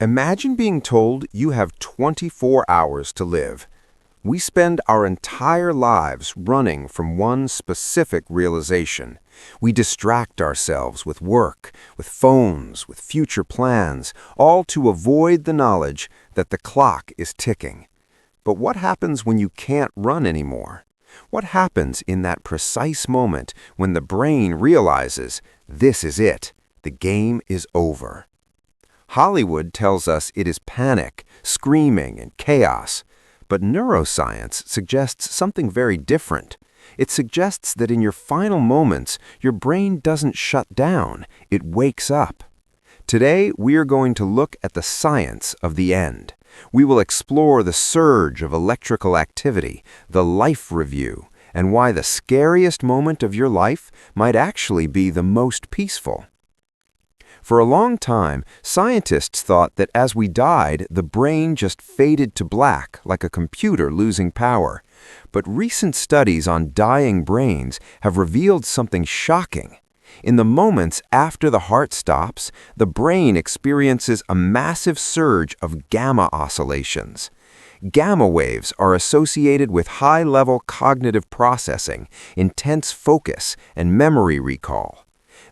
Imagine being told you have 24 hours to live. We spend our entire lives running from one specific realization. We distract ourselves with work, with phones, with future plans, all to avoid the knowledge that the clock is ticking. But what happens when you can't run anymore? What happens in that precise moment when the brain realizes, this is it, the game is over? Hollywood tells us it is panic, screaming, and chaos. But neuroscience suggests something very different. It suggests that in your final moments, your brain doesn't shut down, it wakes up. Today, we are going to look at the science of the end. We will explore the surge of electrical activity, the life review, and why the scariest moment of your life might actually be the most peaceful. For a long time, scientists thought that as we died, the brain just faded to black like a computer losing power. But recent studies on dying brains have revealed something shocking. In the moments after the heart stops, the brain experiences a massive surge of gamma oscillations. Gamma waves are associated with high-level cognitive processing, intense focus, and memory recall.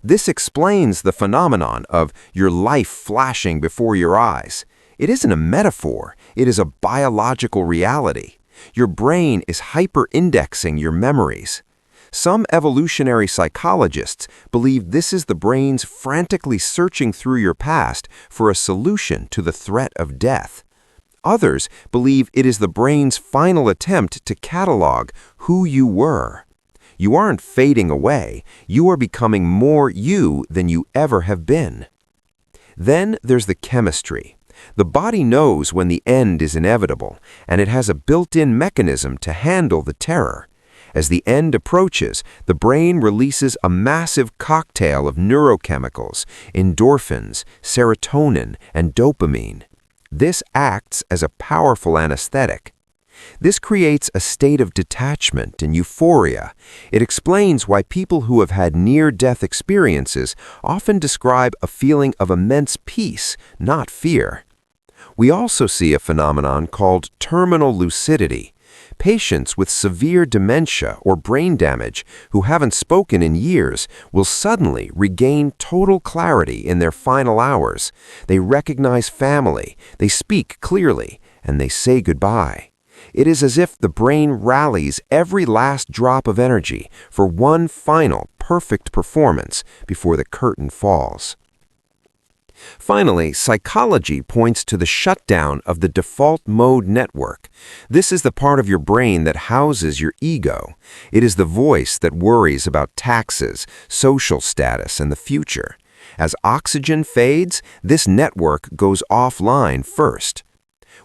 This explains the phenomenon of your life flashing before your eyes. It isn't a metaphor, it is a biological reality. Your brain is hyper-indexing your memories. Some evolutionary psychologists believe this is the brain's frantically searching through your past for a solution to the threat of death. Others believe it is the brain's final attempt to catalog who you were. You aren't fading away, you are becoming more you than you ever have been. Then there's the chemistry. The body knows when the end is inevitable, and it has a built-in mechanism to handle the terror. As the end approaches, the brain releases a massive cocktail of neurochemicals, endorphins, serotonin, and dopamine. This acts as a powerful anesthetic. This creates a state of detachment and euphoria. It explains why people who have had near-death experiences often describe a feeling of immense peace, not fear. We also see a phenomenon called terminal lucidity. Patients with severe dementia or brain damage who haven't spoken in years will suddenly regain total clarity in their final hours. They recognize family, they speak clearly, and they say goodbye. It is as if the brain rallies every last drop of energy for one final, perfect performance before the curtain falls. Finally, psychology points to the shutdown of the default mode network. This is the part of your brain that houses your ego. It is the voice that worries about taxes, social status, and the future. As oxygen fades, this network goes offline first.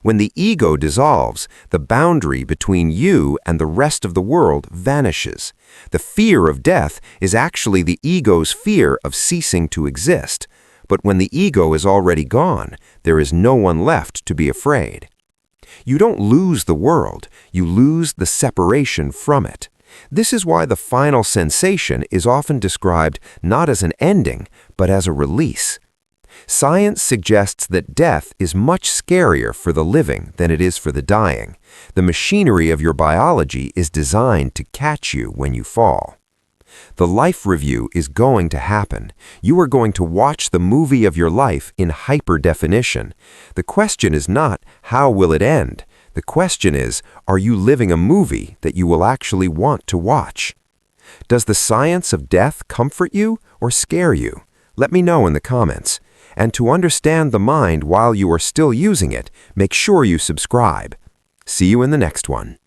When the ego dissolves, the boundary between you and the rest of the world vanishes. The fear of death is actually the ego's fear of ceasing to exist. But when the ego is already gone, there is no one left to be afraid. You don't lose the world, you lose the separation from it. This is why the final sensation is often described not as an ending, but as a release. Science suggests that death is much scarier for the living than it is for the dying. The machinery of your biology is designed to catch you when you fall. The life review is going to happen. You are going to watch the movie of your life in hyper definition. The question is not, how will it end? The question is, are you living a movie that you will actually want to watch? Does the science of death comfort you or scare you? Let me know in the comments. And to understand the mind while you are still using it, make sure you subscribe. See you in the next one.